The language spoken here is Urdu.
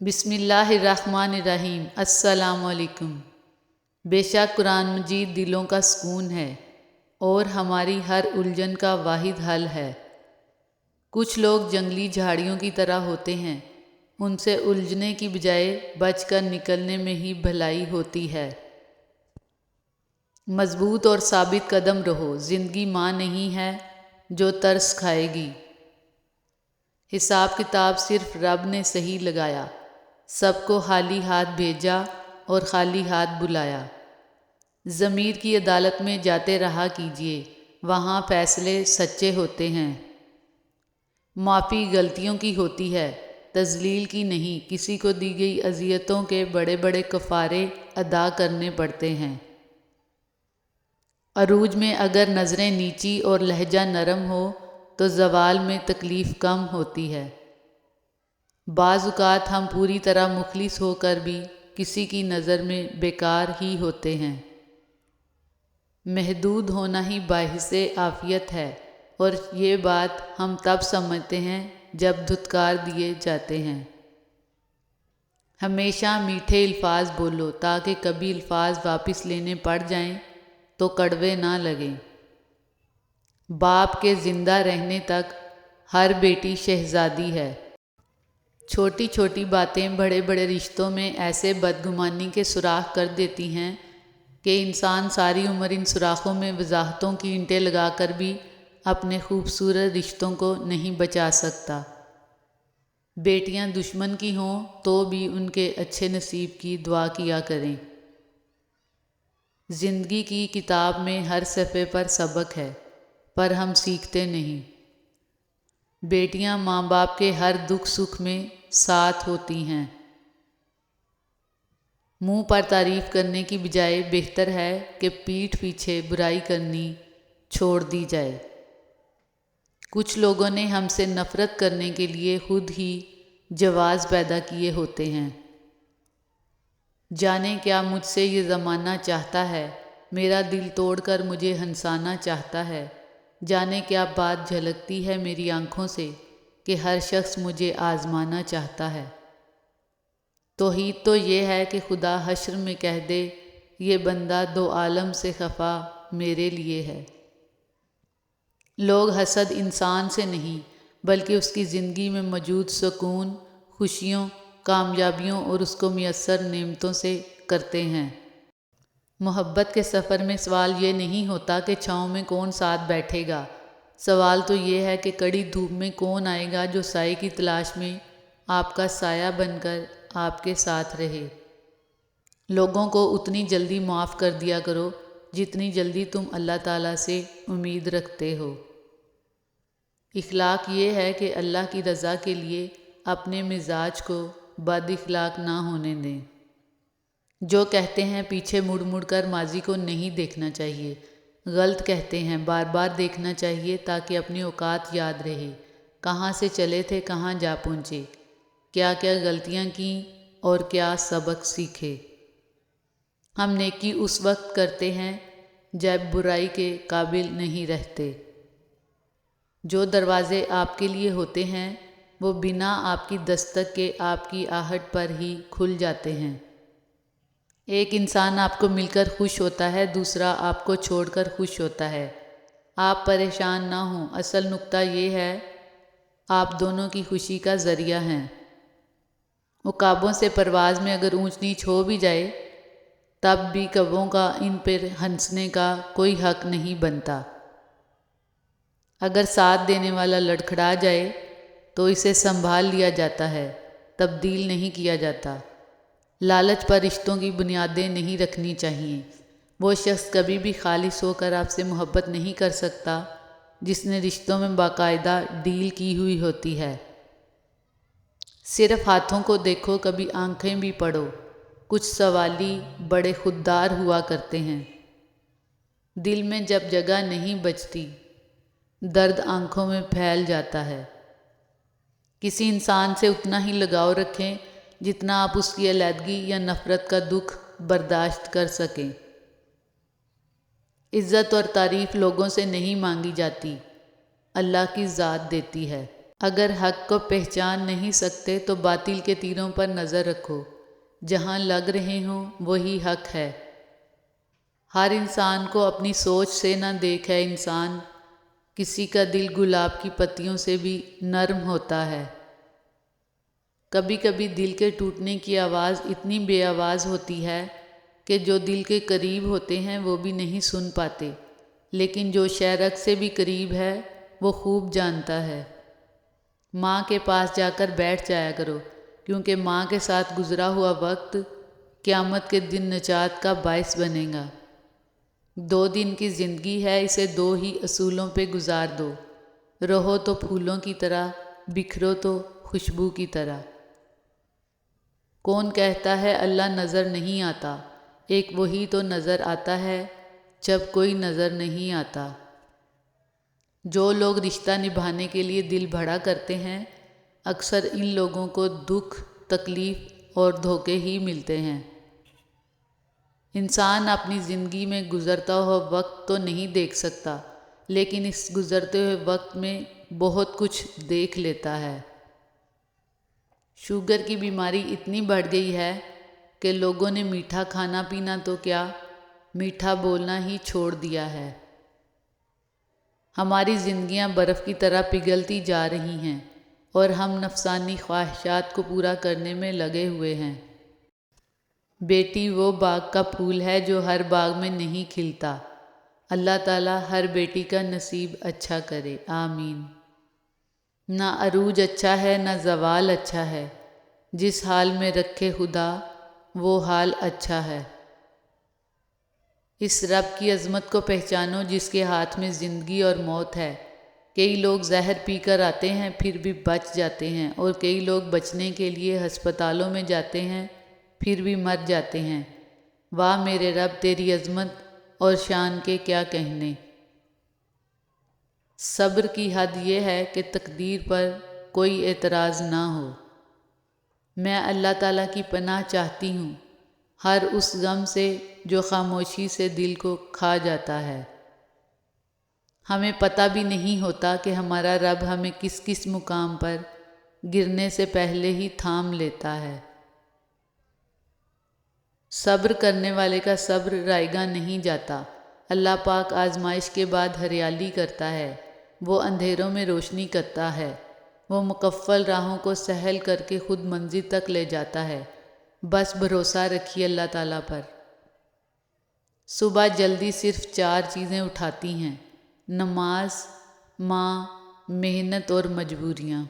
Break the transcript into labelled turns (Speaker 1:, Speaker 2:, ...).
Speaker 1: بسم اللہ الرحمن الرحیم۔ السلام علیکم۔ بے شک قرآن مجید دلوں کا سکون ہے اور ہماری ہر الجھن کا واحد حل ہے۔ کچھ لوگ جنگلی جھاڑیوں کی طرح ہوتے ہیں، ان سے الجھنے کی بجائے بچ کر نکلنے میں ہی بھلائی ہوتی ہے۔ مضبوط اور ثابت قدم رہو، زندگی ماں نہیں ہے جو ترس کھائے گی۔ حساب کتاب صرف رب نے صحیح لگایا، سب کو خالی ہاتھ بھیجا اور خالی ہاتھ بلایا۔ ضمیر کی عدالت میں جاتے رہا کیجیے، وہاں فیصلے سچے ہوتے ہیں۔ معافی غلطیوں کی ہوتی ہے، تذلیل کی نہیں۔ کسی کو دی گئی اذیتوں کے بڑے بڑے کفارے ادا کرنے پڑتے ہیں۔ عروج میں اگر نظریں نیچی اور لہجہ نرم ہو تو زوال میں تکلیف کم ہوتی ہے۔ بعض اوقات ہم پوری طرح مخلص ہو کر بھی کسی کی نظر میں بیکار ہی ہوتے ہیں۔ محدود ہونا ہی باعث عافیت ہے، اور یہ بات ہم تب سمجھتے ہیں جب دھتکار دیے جاتے ہیں۔ ہمیشہ میٹھے الفاظ بولو تاکہ کبھی الفاظ واپس لینے پڑ جائیں تو کڑوے نہ لگیں۔ باپ کے زندہ رہنے تک ہر بیٹی شہزادی ہے۔ چھوٹی چھوٹی باتیں بڑے بڑے رشتوں میں ایسے بدگمانی کے سوراخ کر دیتی ہیں کہ انسان ساری عمر ان سوراخوں میں وضاحتوں کی اینٹیں لگا کر بھی اپنے خوبصورت رشتوں کو نہیں بچا سکتا۔ بیٹیاں دشمن کی ہوں تو بھی ان کے اچھے نصیب کی دعا کیا کریں۔ زندگی کی کتاب میں ہر صفحے پر سبق ہے، پر ہم سیکھتے نہیں۔ بیٹیاں ماں باپ کے ہر دکھ سکھ میں ساتھ ہوتی ہیں۔ منہ پر تعریف کرنے کی بجائے بہتر ہے کہ پیٹھ پیچھے برائی کرنی چھوڑ دی جائے۔ کچھ لوگوں نے ہم سے نفرت کرنے کے لیے خود ہی جواز پیدا کیے ہوتے ہیں۔ جانے کیا مجھ سے یہ زمانہ چاہتا ہے، میرا دل توڑ کر مجھے ہنسانا چاہتا ہے۔ جانے کیا بات جھلکتی ہے میری آنکھوں سے کہ ہر شخص مجھے آزمانا چاہتا ہے۔ توحید تو یہ ہے کہ خدا حشر میں کہہ دے، یہ بندہ دو عالم سے خفا میرے لیے ہے۔ لوگ حسد انسان سے نہیں بلکہ اس کی زندگی میں موجود سکون، خوشیوں، کامیابیوں اور اس کو میسر نعمتوں سے کرتے ہیں۔ محبت کے سفر میں سوال یہ نہیں ہوتا کہ چھاؤں میں کون ساتھ بیٹھے گا، سوال تو یہ ہے کہ کڑی دھوپ میں کون آئے گا جو سائے کی تلاش میں آپ کا سایہ بن کر آپ کے ساتھ رہے۔ لوگوں کو اتنی جلدی معاف کر دیا کرو جتنی جلدی تم اللہ تعالیٰ سے امید رکھتے ہو۔ اخلاق یہ ہے کہ اللہ کی رضا کے لیے اپنے مزاج کو بد اخلاق نہ ہونے دیں۔ جو کہتے ہیں پیچھے مڑ مڑ کر ماضی کو نہیں دیکھنا چاہیے، غلط کہتے ہیں، بار بار دیکھنا چاہیے تاکہ اپنی اوقات یاد رہے، کہاں سے چلے تھے کہاں جا پہنچے، کیا کیا غلطیاں کیں اور کیا سبق سیکھے۔ ہم نیکی اس وقت کرتے ہیں جب برائی کے قابل نہیں رہتے۔ جو دروازے آپ کے لیے ہوتے ہیں وہ بنا آپ کی دستک کے آپ کی آہٹ پر ہی کھل جاتے ہیں۔ ایک انسان آپ کو مل کر خوش ہوتا ہے، دوسرا آپ کو چھوڑ کر خوش ہوتا ہے۔ آپ پریشان نہ ہوں، اصل نکتہ یہ ہے آپ دونوں کی خوشی کا ذریعہ ہیں۔ عقابوں سے پرواز میں اگر اونچ نیچ ہو بھی جائے تب بھی کبوں کا ان پر ہنسنے کا کوئی حق نہیں بنتا۔ اگر ساتھ دینے والا لڑکھڑا جائے تو اسے سنبھال لیا جاتا ہے، تبدیل نہیں کیا جاتا۔ لالچ پر رشتوں کی بنیادیں نہیں رکھنی چاہیے۔ وہ شخص کبھی بھی خالص ہو کر آپ سے محبت نہیں کر سکتا جس نے رشتوں میں باقاعدہ ڈیل کی ہوئی ہوتی ہے۔ صرف ہاتھوں کو دیکھو، کبھی آنکھیں بھی پڑھو۔ کچھ سوالی بڑے خوددار ہوا کرتے ہیں۔ دل میں جب جگہ نہیں بچتی، درد آنکھوں میں پھیل جاتا ہے۔ کسی انسان سے اتنا ہی لگاؤ رکھیں جتنا آپ اس کی علیحدگی یا نفرت کا دکھ برداشت کر سکیں۔ عزت اور تعریف لوگوں سے نہیں مانگی جاتی، اللہ کی ذات دیتی ہے۔ اگر حق کو پہچان نہیں سکتے تو باطل کے تیروں پر نظر رکھو، جہاں لگ رہے ہوں وہی حق ہے۔ ہر انسان کو اپنی سوچ سے نہ دیکھے انسان، کسی کا دل گلاب کی پتیوں سے بھی نرم ہوتا ہے۔ کبھی کبھی دل کے ٹوٹنے کی آواز اتنی بے آواز ہوتی ہے کہ جو دل کے قریب ہوتے ہیں وہ بھی نہیں سن پاتے، لیکن جو شے رگ سے بھی قریب ہے وہ خوب جانتا ہے۔ ماں کے پاس جا کر بیٹھ جایا کرو، کیونکہ ماں کے ساتھ گزرا ہوا وقت قیامت کے دن نجات کا باعث بنے گا۔ 2 دن کی زندگی ہے، اسے 2 ہی اصولوں پہ گزار دو، رہو تو پھولوں کی طرح، بکھرو تو خوشبو کی طرح۔ کون کہتا ہے اللہ نظر نہیں آتا؟ ایک وہی تو نظر آتا ہے جب کوئی نظر نہیں آتا۔ جو لوگ رشتہ نبھانے کے لیے دل بھڑا کرتے ہیں، اکثر ان لوگوں کو دکھ، تکلیف اور دھوکے ہی ملتے ہیں۔ انسان اپنی زندگی میں گزرتا ہوا وقت تو نہیں دیکھ سکتا، لیکن اس گزرتے ہوئے وقت میں بہت کچھ دیکھ لیتا ہے۔ شوگر کی بیماری اتنی بڑھ گئی ہے کہ لوگوں نے میٹھا کھانا پینا تو کیا، میٹھا بولنا ہی چھوڑ دیا ہے۔ ہماری زندگیاں برف کی طرح پگھلتی جا رہی ہیں اور ہم نفسانی خواہشات کو پورا کرنے میں لگے ہوئے ہیں۔ بیٹی وہ باغ کا پھول ہے جو ہر باغ میں نہیں کھلتا۔ اللہ تعالیٰ ہر بیٹی کا نصیب اچھا کرے، آمین۔ نہ عروج اچھا ہے نہ زوال اچھا ہے، جس حال میں رکھے خدا وہ حال اچھا ہے۔ اس رب کی عظمت کو پہچانو جس کے ہاتھ میں زندگی اور موت ہے۔ کئی لوگ زہر پی کر آتے ہیں پھر بھی بچ جاتے ہیں، اور کئی لوگ بچنے کے لیے ہسپتالوں میں جاتے ہیں پھر بھی مر جاتے ہیں۔ واہ میرے رب، تیری عظمت اور شان کے کیا کہنے۔ صبر کی حد یہ ہے کہ تقدیر پر کوئی اعتراض نہ ہو۔ میں اللہ تعالیٰ کی پناہ چاہتی ہوں ہر اس غم سے جو خاموشی سے دل کو کھا جاتا ہے۔ ہمیں پتہ بھی نہیں ہوتا کہ ہمارا رب ہمیں کس کس مقام پر گرنے سے پہلے ہی تھام لیتا ہے۔ صبر کرنے والے کا صبر رائگاں نہیں جاتا۔ اللہ پاک آزمائش کے بعد ہریالی کرتا ہے، وہ اندھیروں میں روشنی کرتا ہے، وہ مقفل راہوں کو سہل کر کے خود منزل تک لے جاتا ہے۔ بس بھروسہ رکھیے اللہ تعالیٰ پر۔ صبح جلدی صرف 4 چیزیں اٹھاتی ہیں: نماز، ماں، محنت اور مجبوریاں۔